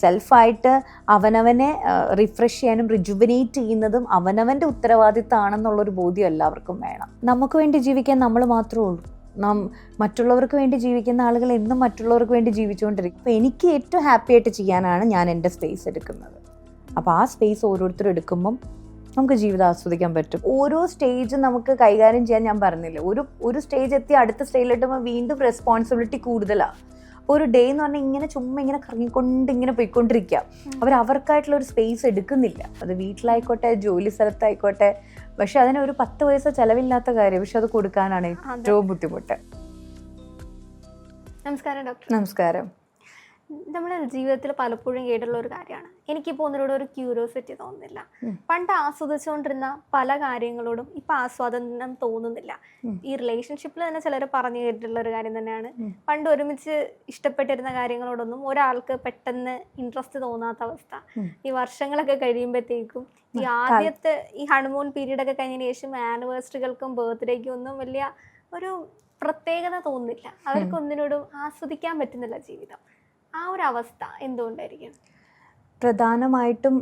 സെൽഫായിട്ട് അവനവനെ റിഫ്രഷ് ചെയ്യാനും റിജുവിനേറ്റ് ചെയ്യുന്നതും അവനവൻ്റെ ഉത്തരവാദിത്തമാണെന്നുള്ളൊരു ബോധ്യം എല്ലാവർക്കും വേണം. നമുക്ക് വേണ്ടി ജീവിക്കാൻ നമ്മൾ മാത്രമേ ഉള്ളൂ. മറ്റുള്ളവർക്ക് വേണ്ടി ജീവിക്കുന്ന ആളുകൾ എന്നും മറ്റുള്ളവർക്ക് വേണ്ടി ജീവിച്ചുകൊണ്ടിരിക്കും. അപ്പോൾ എനിക്ക് ഏറ്റവും ഹാപ്പി ആയിട്ട് ചെയ്യാനാണ് ഞാൻ എൻ്റെ സ്പേസ് എടുക്കുന്നത്. അപ്പോൾ ആ സ്പേസ് ഓരോരുത്തരും എടുക്കുമ്പം നമുക്ക് ജീവിതം ആസ്വദിക്കാൻ പറ്റും. ഓരോ സ്റ്റേജ് നമുക്ക് കൈകാര്യം ചെയ്യാൻ ഞാൻ പറഞ്ഞില്ല. ഒരു സ്റ്റേജ് എത്തി അടുത്ത സ്റ്റേജിലെത്തുമ്പോൾ വീണ്ടും റെസ്പോൺസിബിലിറ്റി കൂടുതലാണ്. ഒരു ഡേ എന്ന് പറഞ്ഞാൽ ഇങ്ങനെ ചുമ്മാ ഇങ്ങനെ കറങ്ങിക്കൊണ്ട് ഇങ്ങനെ പോയിക്കൊണ്ടിരിക്കുക. അവർക്കായിട്ടുള്ള ഒരു സ്പേസ് എടുക്കുന്നില്ല. അത് വീട്ടിലായിക്കോട്ടെ, ജോലി സ്ഥലത്തായിക്കോട്ടെ. പക്ഷെ അതിനൊരു 10 പൈസ ചിലവില്ലാത്ത കാര്യം. പക്ഷെ അത് കൊടുക്കാനാണ് ഏറ്റവും ബുദ്ധിമുട്ട്. നമസ്കാരം ഡോക്ടർ. നമസ്കാരം. നമ്മുടെ ജീവിതത്തിൽ പലപ്പോഴും കേട്ടുള്ള ഒരു കാര്യമാണ്, എനിക്കിപ്പോൾ ഒന്നിനോട് ഒരു ക്യൂരിയോസിറ്റി തോന്നുന്നില്ല. പണ്ട് ആസ്വദിച്ചുകൊണ്ടിരുന്ന പല കാര്യങ്ങളോടും ഇപ്പം ആസ്വാദനം തോന്നുന്നില്ല. ഈ റിലേഷൻഷിപ്പിൽ തന്നെ ചിലർ പറഞ്ഞു കേട്ടിട്ടുള്ള ഒരു കാര്യം തന്നെയാണ്, പണ്ട് ഒരുമിച്ച് ഇഷ്ടപ്പെട്ടിരുന്ന കാര്യങ്ങളോടൊന്നും ഒരാൾക്ക് പെട്ടെന്ന് ഇൻട്രസ്റ്റ് തോന്നാത്ത അവസ്ഥ. ഈ വർഷങ്ങളൊക്കെ കഴിയുമ്പോഴത്തേക്കും ഈ ആദ്യത്തെ ഈ ഹണിമൂൺ പീരീഡൊക്കെ കഴിഞ്ഞതിന് ശേഷം ആനിവേഴ്സറികൾക്കും ബർത്ത്ഡേക്കും ഒന്നും വലിയ ഒരു പ്രത്യേകത തോന്നുന്നില്ല. അവർക്ക് ഒന്നിനോടും ആസ്വദിക്കാൻ പറ്റുന്നില്ല ജീവിതം. ആ ഒരു അവസ്ഥ എന്തുകൊണ്ടായിരിക്കും? പ്രധാനമായിട്ടും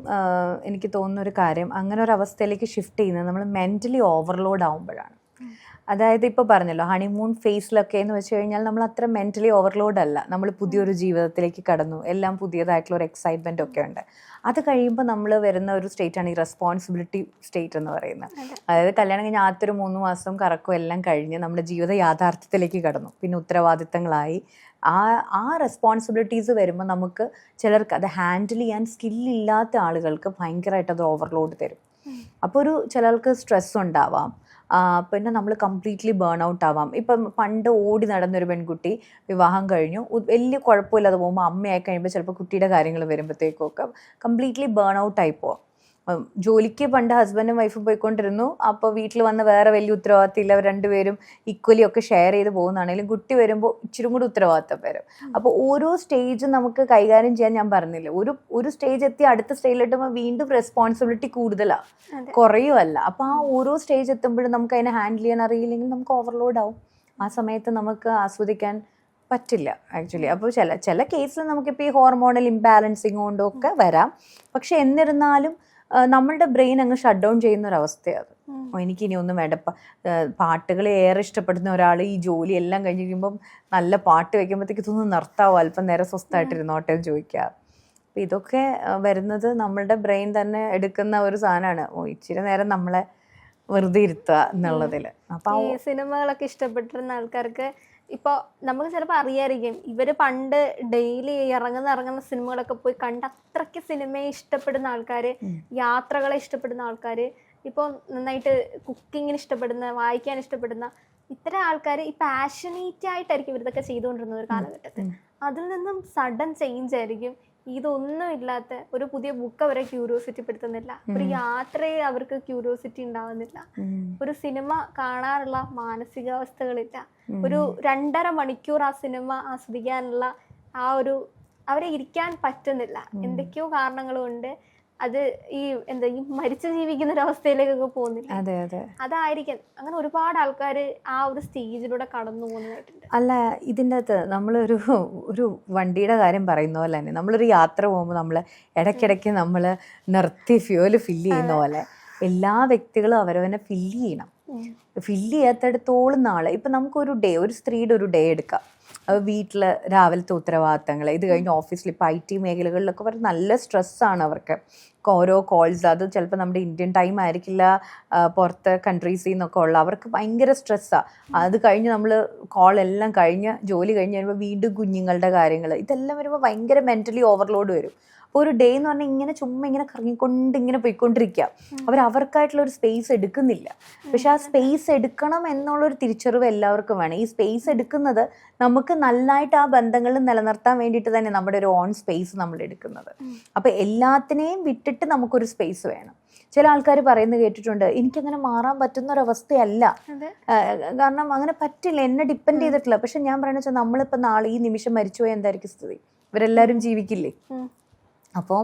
എനിക്ക് തോന്നുന്നൊരു കാര്യം, അങ്ങനെ ഒരു അവസ്ഥയിലേക്ക് ഷിഫ്റ്റ് ചെയ്യുന്നത് നമ്മൾ മെൻ്റലി ഓവർലോഡ് ആകുമ്പോഴാണ്. അതായത് ഇപ്പോൾ പറഞ്ഞല്ലോ, ഹണിമൂൺ ഫേസിലൊക്കെ എന്ന് വെച്ച് കഴിഞ്ഞാൽ നമ്മൾ അത്ര മെൻ്റലി ഓവർലോഡ് അല്ല. നമ്മൾ പുതിയൊരു ജീവിതത്തിലേക്ക് കടന്നു, എല്ലാം പുതിയതായിട്ടുള്ള ഒരു എക്സൈറ്റ്മെൻ്റ് ഒക്കെ ഉണ്ട്. അത് കഴിയുമ്പോൾ നമ്മൾ വരുന്ന ഒരു സ്റ്റേറ്റാണ് ഈ റെസ്പോൺസിബിലിറ്റി സ്റ്റേറ്റ് എന്ന് പറയുന്നത്. അതായത് കല്യാണം കഴിഞ്ഞ് ആദ്യത്തെ 3 മാസം കറക്കം എല്ലാം കഴിഞ്ഞ് നമ്മുടെ ജീവിത യാഥാർത്ഥ്യത്തിലേക്ക് കടന്നു. പിന്നെ ഉത്തരവാദിത്തങ്ങളായി ആ റെസ്പോൺസിബിലിറ്റീസ് വരുമ്പോൾ നമുക്ക് ചിലർക്ക് അത് ഹാൻഡിൽ ചെയ്യാൻ സ്കില്ലില്ലാത്ത ആളുകൾക്ക് ഭയങ്കരമായിട്ട് അത് ഓവർലോഡ് തരും. അപ്പോൾ ചിലർക്ക് സ്ട്രെസ് ഉണ്ടാവാം. പിന്നെ നമ്മൾ കംപ്ലീറ്റ്ലി ബേൺ ഔട്ട് ആവാം. ഇപ്പം പണ്ട് ഓടി നടന്നൊരു പെൺകുട്ടി വിവാഹം കഴിഞ്ഞു, വലിയ കുഴപ്പമില്ലാതെ പോകുമ്പോൾ അമ്മയായി കഴിയുമ്പോൾ ചിലപ്പോൾ കുട്ടിയുടെ കാര്യങ്ങൾ വരുമ്പോഴത്തേക്കൊക്കെ കംപ്ലീറ്റ്ലി ബേൺ ഔട്ടായി പോവാം. ജോലിക്ക് പണ്ട് ഹസ്ബൻഡും വൈഫും പോയിക്കൊണ്ടിരുന്നു. അപ്പോൾ വീട്ടിൽ വന്ന് വേറെ വലിയ ഉത്തരവാദിത്തം ഇല്ല, അവർ രണ്ടുപേരും ഈക്വലി ഒക്കെ ഷെയർ ചെയ്ത് പോകുന്നതാണെങ്കിലും കുട്ടി വരുമ്പോൾ ഇച്ചിരി കൂടി ഉത്തരവാദിത്തം വരും. അപ്പോൾ ഓരോ സ്റ്റേജും നമുക്ക് കൈകാര്യം ചെയ്യാൻ ഞാൻ പറഞ്ഞില്ല. ഒരു സ്റ്റേജ് എത്തി അടുത്ത സ്റ്റേജിലെത്തുമ്പോൾ വീണ്ടും റെസ്പോൺസിബിലിറ്റി കൂടുതലാണ്, കുറയുമല്ല. അപ്പോൾ ആ ഓരോ സ്റ്റേജ് എത്തുമ്പോഴും നമുക്ക് അതിനെ ഹാൻഡിൽ ചെയ്യാൻ അറിയില്ലെങ്കിൽ നമുക്ക് ഓവർലോഡ് ആവും. ആ സമയത്ത് നമുക്ക് ആസ്വദിക്കാൻ പറ്റില്ല ആക്ച്വലി. അപ്പോൾ ചില കേസിൽ നമുക്കിപ്പോൾ ഈ ഹോർമോണൽ ഇംബാലൻസിങ് കൊണ്ടൊക്കെ വരാം. പക്ഷെ എന്നിരുന്നാലും നമ്മളുടെ ബ്രെയിൻ അങ്ങ് ഷട്ട് ഡൗൺ ചെയ്യുന്ന ഒരവസ്ഥയാണ്. എനിക്കിനി ഒന്നും വേണ്ട. പാട്ടുകൾ ഏറെ ഇഷ്ടപ്പെടുന്ന ഒരാൾ ഈ ജോലി എല്ലാം കഴിഞ്ഞിരിക്കുമ്പം നല്ല പാട്ട് വയ്ക്കുമ്പോഴത്തേക്ക് ഇതൊന്നും നിർത്താവോ, അല്പം നേരം സ്വസ്ഥമായിട്ടിരുന്നോട്ടെ എന്ന് ചോദിക്കുക. അപ്പം ഇതൊക്കെ വരുന്നത് നമ്മളുടെ ബ്രെയിൻ തന്നെ എടുക്കുന്ന ഒരു സാധനമാണ്. ഇച്ചിരി നേരം നമ്മളെ വെറുതെ ഇരുത്തുക എന്നുള്ളതിൽ. അപ്പം ഈ സിനിമകളൊക്കെ ഇഷ്ടപ്പെട്ടിരുന്ന ആൾക്കാർക്ക് ഇപ്പോൾ നമുക്ക് ചിലപ്പോൾ അറിയായിരിക്കും, ഇവർ പണ്ട് ഡെയിലി ഇറങ്ങുന്ന സിനിമകളൊക്കെ പോയി കണ്ട് അത്രയ്ക്ക് സിനിമയെ ഇഷ്ടപ്പെടുന്ന ആൾക്കാർ, യാത്രകളെ ഇഷ്ടപ്പെടുന്ന ആൾക്കാർ, ഇപ്പോൾ നന്നായിട്ട് കുക്കിങ്ങിന് ഇഷ്ടപ്പെടുന്ന, വായിക്കാൻ ഇഷ്ടപ്പെടുന്ന ഇത്തരം ആൾക്കാർ ഈ പാഷനേറ്റ് ആയിട്ടായിരിക്കും ഇവരിതൊക്കെ ചെയ്തുകൊണ്ടിരുന്ന ഒരു കാലഘട്ടത്തിൽ. അതിൽ നിന്നും സഡൻ ചേഞ്ച് ആയിരിക്കും. ഇതൊന്നും ഇല്ലാത്ത ഒരു പുതിയ ബുക്ക് അവരെ ക്യൂരിയോസിറ്റി പെടുത്തുന്നില്ല, ഒരു യാത്രയെ അവർക്ക് ക്യൂരിയോസിറ്റി ഉണ്ടാവുന്നില്ല, ഒരു സിനിമ കാണാനുള്ള മാനസികാവസ്ഥകളില്ല, ഒരു 2.5 മണിക്കൂർ ആ സിനിമ ആസ്വദിക്കാനുള്ള അവരെ ഇരിക്കാൻ പറ്റുന്നില്ല. എന്തൊക്കെയോ കാരണങ്ങൾ കൊണ്ട് അത് ഈ മരിച്ചു ജീവിക്കുന്ന ഒരു അവസ്ഥയിലേക്കൊക്കെ പോകുന്നില്ല. അതെ അതെ, അതായിരിക്കും. അങ്ങനെ ഒരുപാട് ആൾക്കാർ ആ ഒരു സ്റ്റേജിലൂടെ കടന്നു പോകുന്നതായിട്ടുണ്ട്. അല്ല, ഇതിൻ്റെ അകത്ത് ഒരു വണ്ടിയുടെ കാര്യം പറയുന്ന പോലെ തന്നെ നമ്മളൊരു യാത്ര പോകുമ്പോൾ നമ്മൾ ഇടയ്ക്കിടയ്ക്ക് നമ്മൾ നിർത്തി ഫ്യൂവൽ ഫില്ല് ചെയ്യുന്ന പോലെ എല്ലാ വ്യക്തികളും അവരവനെ ഫില്ല് ചെയ്യണം. ഫില്ല് ചെയ്യാത്തടത്തോളം നാളെ ഇപ്പം നമുക്കൊരു ഡേ, ഒരു സ്ത്രീയുടെ ഒരു ഡേ എടുക്കാം. വീട്ടിൽ രാവിലത്തെ ഉത്തരവാദിത്തങ്ങൾ, ഇത് കഴിഞ്ഞ് ഓഫീസിൽ ഇപ്പോൾ IT മേഖലകളിലൊക്കെ അവർ നല്ല സ്ട്രെസ്സാണ് അവർക്ക്. ഓരോ കോൾസ്, അത് ചിലപ്പോൾ നമ്മുടെ ഇന്ത്യൻ ടൈം ആയിരിക്കില്ല, പുറത്ത് കൺട്രീസിൽ നിന്നൊക്കെ ഉള്ള അവർക്ക് ഭയങ്കര സ്ട്രെസ്സാണ്. അത് കഴിഞ്ഞ് നമ്മൾ കോളെല്ലാം കഴിഞ്ഞ് ജോലി കഴിഞ്ഞ് വരുമ്പോൾ വീണ്ടും കുഞ്ഞുങ്ങളുടെ കാര്യങ്ങൾ, ഇതെല്ലാം വരുമ്പോൾ ഭയങ്കര മെൻ്റലി ഓവർലോഡ് വരും. അപ്പോൾ ഒരു ഡേ എന്ന് പറഞ്ഞാൽ ഇങ്ങനെ ചുമ്മാ ഇങ്ങനെ കറങ്ങിക്കൊണ്ട് ഇങ്ങനെ പോയിക്കൊണ്ടിരിക്കുക. അവർക്കായിട്ടുള്ള ഒരു സ്പേസ് എടുക്കുന്നില്ല. പക്ഷെ ആ സ്പേസ് എടുക്കണം എന്നുള്ളൊരു തിരിച്ചറിവ് എല്ലാവർക്കും വേണം. ഈ സ്പേസ് എടുക്കുന്നത് നമുക്ക് നന്നായിട്ട് ആ ബന്ധങ്ങൾ നിലനിർത്താൻ വേണ്ടിയിട്ട് തന്നെ നമ്മുടെ ഒരു ഓൺ സ്പേസ് നമ്മൾ എടുക്കുന്നത്. അപ്പോൾ എല്ലാത്തിനെയും വിട്ടിട്ട് നമുക്കൊരു സ്പേസ് വേണം. ചില ആൾക്കാർ പറയുന്നത് കേട്ടിട്ടുണ്ട്, എനിക്കങ്ങനെ മാറാൻ പറ്റുന്നൊരവസ്ഥയല്ല, കാരണം അങ്ങനെ പറ്റില്ല, എന്നെ ഡിപ്പെൻഡ് ചെയ്തിട്ടില്ല. പക്ഷെ ഞാൻ പറയുന്നത് വെച്ചാൽ നമ്മളിപ്പോൾ നാളെ ഈ നിമിഷം മരിച്ചുപോയാൽ എന്തായിരിക്കും സ്ഥിതി? ഇവരെല്ലാവരും ജീവിക്കില്ലേ? അപ്പോൾ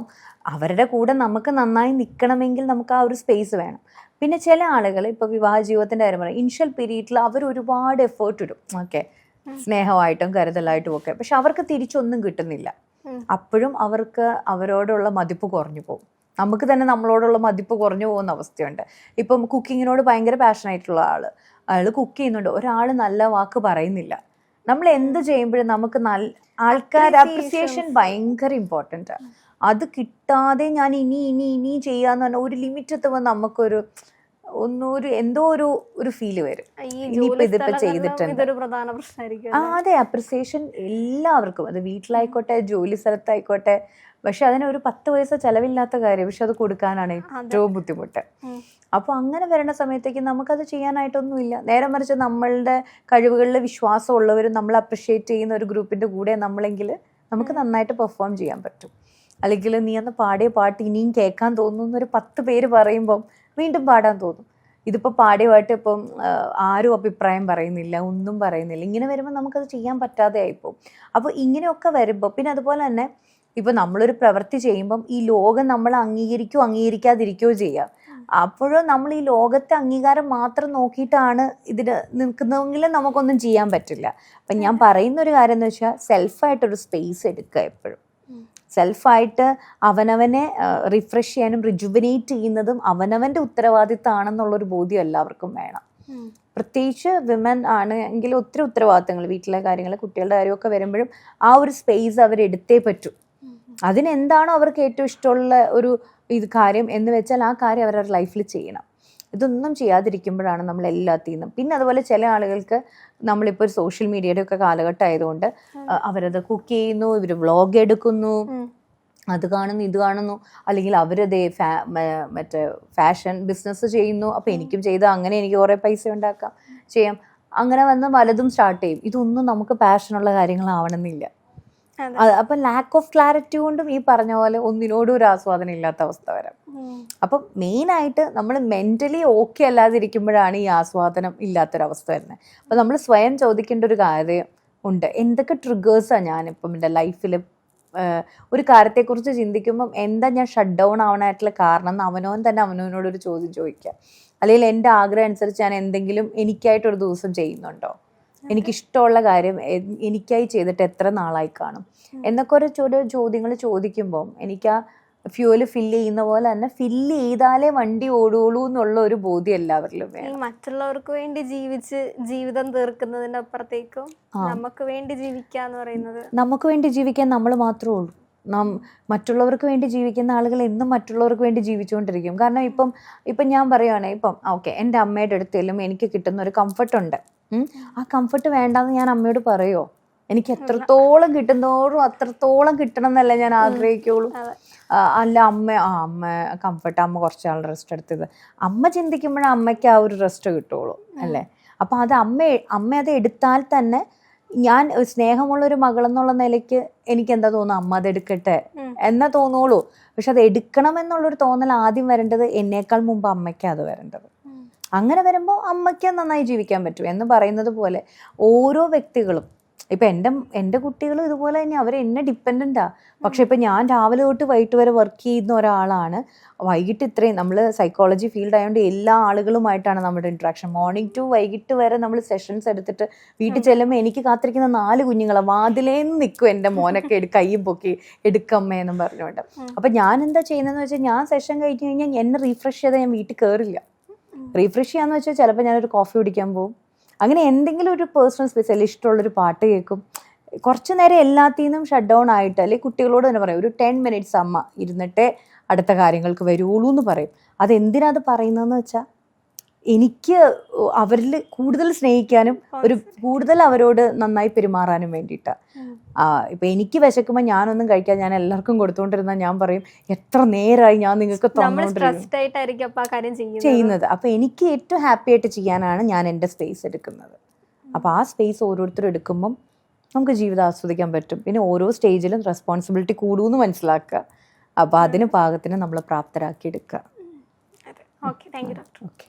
അവരുടെ കൂടെ നമുക്ക് നന്നായി നിൽക്കണമെങ്കിൽ നമുക്ക് ആ ഒരു സ്പേസ് വേണം. പിന്നെ ചില ആളുകൾ ഇപ്പോൾ വിവാഹ ജീവിതത്തിൻ്റെ കാര്യം പറയും, ഇനിഷ്യൽ പീരീഡിൽ അവർ ഒരുപാട് എഫേർട്ട് ഇടും, ഓക്കെ, സ്നേഹമായിട്ടും കരുതലായിട്ടും ഒക്കെ. പക്ഷെ അവർക്ക് തിരിച്ചൊന്നും കിട്ടുന്നില്ല. അപ്പോഴും അവർക്ക് അവരോടുള്ള മതിപ്പ് കുറഞ്ഞു പോകും. നമുക്ക് തന്നെ നമ്മളോടുള്ള മതിപ്പ് കുറഞ്ഞു പോകുന്ന അവസ്ഥയുണ്ട്. ഇപ്പം കുക്കിങ്ങിനോട് ഭയങ്കര പാഷനായിട്ടുള്ള അയാൾ കുക്ക് ചെയ്യുന്നുണ്ട്, ഒരാൾ നല്ല വാക്ക് പറയുന്നില്ല. നമ്മൾ എന്ത് ചെയ്യുമ്പോഴും നമുക്ക് ആൾക്കാർ അപ്രിസിയേഷൻ ഭയങ്കര ഇമ്പോർട്ടൻ്റ് ആണ്. അത് കിട്ടാതെ ഞാൻ ഇനി ചെയ്യാന്ന് പറഞ്ഞാൽ ഒരു ലിമിറ്റ് എത്തുമ്പോൾ നമുക്കൊരു എന്തോ ഒരു ഫീല് വരും. ഇനിയിപ്പോ ഇതിപ്പോ ചെയ്തിട്ടുണ്ട്. അതെ, അപ്രിസിയേഷൻ എല്ലാവർക്കും, അത് വീട്ടിലായിക്കോട്ടെ ജോലി സ്ഥലത്തായിക്കോട്ടെ. പക്ഷെ അതിനൊരു 10 പൈസ ചെലവില്ലാത്ത കാര്യം, പക്ഷെ അത് കൊടുക്കാനാണ് ഏറ്റവും ബുദ്ധിമുട്ട്. അപ്പോൾ അങ്ങനെ വരുന്ന സമയത്തേക്ക് നമുക്കത് ചെയ്യാനായിട്ടൊന്നുമില്ല. നേരെ മറിച്ച് നമ്മളുടെ കഴിവുകളിൽ വിശ്വാസമുള്ളവരും നമ്മൾ അപ്രിഷ്യേറ്റ് ചെയ്യുന്ന ഒരു ഗ്രൂപ്പിന്റെ കൂടെ നമ്മളെങ്കിൽ നമുക്ക് നന്നായിട്ട് പെർഫോം ചെയ്യാൻ പറ്റും. അല്ലെങ്കിൽ നീ അന്ന് പാടിയ പാട്ട് ഇനിയും കേൾക്കാൻ തോന്നുന്നു ഒരു 10 പേര് പറയുമ്പം വീണ്ടും പാടാൻ തോന്നും. ഇതിപ്പോൾ പാടിയ പാട്ട് ഇപ്പം ആരും അഭിപ്രായം പറയുന്നില്ല, ഒന്നും പറയുന്നില്ല. ഇങ്ങനെ വരുമ്പോൾ നമുക്കത് ചെയ്യാൻ പറ്റാതെ ആയിപ്പോവും. അപ്പോൾ ഇങ്ങനെയൊക്കെ വരുമ്പോൾ പിന്നെ അതുപോലെ തന്നെ ഇപ്പം നമ്മളൊരു പ്രവൃത്തി ചെയ്യുമ്പം ഈ ലോകം നമ്മളെ അംഗീകരിക്കുകയോ അംഗീകരിക്കാതിരിക്കുകയോ ചെയ്യാം. അപ്പോഴും നമ്മൾ ഈ ലോകത്തെ അംഗീകാരം മാത്രം നോക്കിയിട്ടാണ് ഇതിന് നിൽക്കുന്നതെങ്കിലും നമുക്കൊന്നും ചെയ്യാൻ പറ്റില്ല. അപ്പം ഞാൻ പറയുന്ന ഒരു കാര്യം എന്ന് വെച്ചാൽ സെൽഫായിട്ടൊരു സ്പേസ് എടുക്കുക. എപ്പോഴും സെൽഫായിട്ട് അവനവനെ റിഫ്രഷ് ചെയ്യാനും റിജുവിനേറ്റ് ചെയ്യുന്നതും അവനവൻ്റെ ഉത്തരവാദിത്തമാണെന്നുള്ളൊരു ബോധ്യം എല്ലാവർക്കും വേണം. പ്രത്യേകിച്ച് വിമൻ ആണെങ്കിൽ ഒത്തിരി ഉത്തരവാദിത്തങ്ങൾ, വീട്ടിലെ കാര്യങ്ങൾ, കുട്ടികളുടെ കാര്യമൊക്കെ വരുമ്പോഴും ആ ഒരു സ്പേസ് അവരെടുത്തേ പറ്റൂ. അതിനെന്താണോ അവർക്ക് ഏറ്റവും ഇഷ്ടമുള്ള ഒരു കാര്യം എന്ന് വെച്ചാൽ ആ കാര്യം അവരുടെ ലൈഫിൽ ചെയ്യണം. ഇതൊന്നും ചെയ്യാതിരിക്കുമ്പോഴാണ് നമ്മൾ എല്ലാത്തിൽ നിന്നും. പിന്നെ അതുപോലെ ചില ആളുകൾക്ക് നമ്മളിപ്പോൾ ഒരു സോഷ്യൽ മീഡിയയുടെ ഒക്കെ കാലഘട്ടം ആയതുകൊണ്ട് അവരത് കുക്ക് ചെയ്യുന്നു, ഇവർ വ്ളോഗ് എടുക്കുന്നു, അത് കാണുന്നു, ഇത് കാണുന്നു, അല്ലെങ്കിൽ അവരതേ മറ്റേ ഫാഷൻ ബിസിനസ് ചെയ്യുന്നു. അപ്പോൾ എനിക്കും ചെയ്താൽ അങ്ങനെ എനിക്ക് കുറേ പൈസ ഉണ്ടാക്കാം, ചെയ്യാം. അങ്ങനെ വന്ന് പലതും സ്റ്റാർട്ട് ചെയ്യും. ഇതൊന്നും നമുക്ക് പാഷനുള്ള കാര്യങ്ങളാവണമെന്നില്ല. അപ്പം ലാക്ക് ഓഫ് ക്ലാരിറ്റി കൊണ്ടും ഈ പറഞ്ഞ പോലെ ഒന്നിനോടും ഒരു ആസ്വാദനം ഇല്ലാത്ത അവസ്ഥ വരാം. അപ്പം മെയിനായിട്ട് നമ്മൾ മെൻ്റലി ഓക്കെ അല്ലാതിരിക്കുമ്പോഴാണ് ഈ ആസ്വാദനം ഇല്ലാത്തൊരവസ്ഥ വരുന്നത്. അപ്പം നമ്മൾ സ്വയം ചോദിക്കേണ്ട ഒരു കാര്യം ഉണ്ട്, എന്തൊക്കെ ട്രിഗേഴ്സാണ് ഞാനിപ്പം എൻ്റെ ലൈഫിൽ ഒരു കാര്യത്തെക്കുറിച്ച് ചിന്തിക്കുമ്പം എന്താ ഞാൻ ഷട്ട് ഡൗൺ ആവാനായിട്ടുള്ള കാരണം എന്ന് അവനവൻ തന്നെ അവനവനോടൊരു ചോദ്യം ചോദിക്കുക. അല്ലെങ്കിൽ എൻ്റെ ആഗ്രഹം അനുസരിച്ച് ഞാൻ എന്തെങ്കിലും എനിക്കായിട്ടൊരു ദിവസം ചെയ്യുന്നുണ്ടോ, എനിക്കിഷ്ടമുള്ള കാര്യം എനിക്കായി ചെയ്തിട്ട് എത്ര നാളായി കാണും എന്നൊക്കെ ഒരു ചോദ്യങ്ങൾ ചോദിക്കുമ്പം എനിക്ക് ആ ഫ്യൂവല് ഫില്ല് ചെയ്യുന്ന പോലെ തന്നെ ഫില്ല് ചെയ്താലേ വണ്ടി ഓടുള്ളൂ എന്നുള്ള ഒരു ബോധ്യം എല്ലാവരിലും വേണം. മറ്റുള്ളവർക്ക് വേണ്ടി ജീവിച്ച് ജീവിതം തീർക്കുന്നതിന്റെ അപ്പുറത്തേക്കും നമുക്ക് വേണ്ടി ജീവിക്കാന്ന് പറയുന്നത്, നമുക്ക് വേണ്ടി ജീവിക്കാൻ നമ്മൾ മാത്രമേ ഉള്ളൂ. മറ്റുള്ളവർക്ക് വേണ്ടി ജീവിക്കുന്ന ആളുകൾ എന്നും മറ്റുള്ളവർക്ക് വേണ്ടി ജീവിച്ചുകൊണ്ടിരിക്കും. കാരണം ഇപ്പം ഞാൻ പറയുവാണേ, ഇപ്പം ഓക്കെ എൻ്റെ അമ്മയുടെ അടുത്തേലും എനിക്ക് കിട്ടുന്ന ഒരു കംഫർട്ടുണ്ട്. ആ കംഫർട്ട് വേണ്ടാന്ന് ഞാൻ അമ്മയോട് പറയുമോ? എനിക്ക് എത്രത്തോളം കിട്ടുന്നോറും അത്രത്തോളം കിട്ടണം എന്നല്ല ഞാൻ ആഗ്രഹിക്കുള്ളൂ. അല്ല അമ്മ കംഫർട്ട്, അമ്മ കുറച്ചാൾ റെസ്റ്റ് എടുത്തത്, അമ്മ ചിന്തിക്കുമ്പോഴേ അമ്മയ്ക്ക് ആ ഒരു റെസ്റ്റ് കിട്ടുള്ളൂ അല്ലേ. അപ്പം അത് അമ്മ അത് എടുത്താൽ തന്നെ ഞാൻ സ്നേഹമുള്ളൊരു മകളെന്നുള്ള നിലയ്ക്ക് എനിക്ക് എന്താ തോന്നുന്നു, അമ്മ അത് എടുക്കട്ടെ എന്നാ തോന്നുള്ളൂ. പക്ഷെ അത് എടുക്കണം എന്നുള്ളൊരു തോന്നൽ ആദ്യം വരേണ്ടത് എന്നേക്കാൾ മുമ്പ് അമ്മയ്ക്കാണ് അത് വരേണ്ടത്. അങ്ങനെ വരുമ്പോൾ അമ്മയ്ക്ക് നന്നായി ജീവിക്കാൻ പറ്റും എന്ന് പറയുന്നത് പോലെ ഓരോ വ്യക്തികളും, ഇപ്പം എൻ്റെ കുട്ടികളും ഇതുപോലെ തന്നെ അവർ എന്നെ ഡിപ്പെൻഡൻ്റാണ്. പക്ഷെ ഇപ്പം ഞാൻ രാവിലെ തൊട്ട് വൈകിട്ട് വരെ വർക്ക് ചെയ്യുന്ന ഒരാളാണ്. വൈകിട്ട് ഇത്രയും നമ്മൾ സൈക്കോളജി ഫീൽഡ് ആയതുകൊണ്ട് എല്ലാ ആളുകളുമായിട്ടാണ് നമ്മുടെ ഇൻട്രാക്ഷൻ. മോർണിംഗ് ടു വൈകിട്ട് വരെ നമ്മൾ സെഷൻസ് എടുത്തിട്ട് വീട്ടിൽ ചെല്ലുമ്പോൾ എനിക്ക് കാത്തിരിക്കുന്ന 4 കുഞ്ഞുങ്ങളാണ്. വാതിലേന്ന് നിൽക്കും എൻ്റെ മോനൊക്കെ കയ്യും പൊക്കി എടുക്കമ്മയെന്നും പറഞ്ഞുകൊണ്ട്. അപ്പം ഞാൻ എന്താ ചെയ്യുന്നതെന്ന് വെച്ചാൽ ഞാൻ സെഷൻ കഴിഞ്ഞ് കഴിഞ്ഞാൽ എന്നെ റീഫ്രഷ് ചെയ്താൽ ഞാൻ വീട്ടിൽ കയറില്ല. റീഫ്രഷ് ചെയ്യാന്ന് വെച്ചാൽ ചിലപ്പോൾ ഞാനൊരു കോഫി കുടിക്കാൻ പോകും, അങ്ങനെ എന്തെങ്കിലും ഒരു പേഴ്സണൽ സ്പേസ്, അല്ലെങ്കിൽ ഇഷ്ടമുള്ളൊരു പാട്ട് കേൾക്കും. കുറച്ച് നേരം എല്ലാത്തിൽ നിന്നും ഷട്ട് ഡൗൺ ആയിട്ട്, അല്ലെങ്കിൽ കുട്ടികളോട് തന്നെ പറയും ഒരു 10 മിനിറ്റ്സ് അമ്മ ഇരുന്നിട്ടേ അടുത്ത കാര്യങ്ങൾക്ക് വരുള്ളൂ എന്ന് പറയും. അതെന്തിനാ അത് പറയുന്നതെന്ന് വെച്ചാൽ എനിക്ക് അവരിൽ കൂടുതൽ സ്നേഹിക്കാനും കൂടുതൽ അവരോട് നന്നായി പെരുമാറാനും വേണ്ടിയിട്ടാണ്. ഇപ്പം എനിക്ക് വിശക്കുമ്പോൾ ഞാനൊന്നും കഴിക്കാൻ ഞാൻ എല്ലാവർക്കും കൊടുത്തുകൊണ്ടിരുന്നാൽ ഞാൻ പറയും എത്ര നേരമായി ഞാൻ നിങ്ങൾക്ക് ചെയ്യുന്നത്. അപ്പം എനിക്ക് ഏറ്റവും ഹാപ്പി ആയിട്ട് ചെയ്യാനാണ് ഞാൻ എൻ്റെ സ്പേസ് എടുക്കുന്നത്. അപ്പോൾ ആ സ്പേസ് ഓരോരുത്തരും എടുക്കുമ്പം നമുക്ക് ജീവിതം ആസ്വദിക്കാൻ പറ്റും. പിന്നെ ഓരോ സ്റ്റേജിലും റെസ്പോൺസിബിലിറ്റി കൂടുമെന്ന് മനസ്സിലാക്കുക. അപ്പോൾ അതിന് പാകത്തിന് നമ്മൾ പ്രാപ്തരാക്കി എടുക്കുക. Okay, thank you doctor. Okay.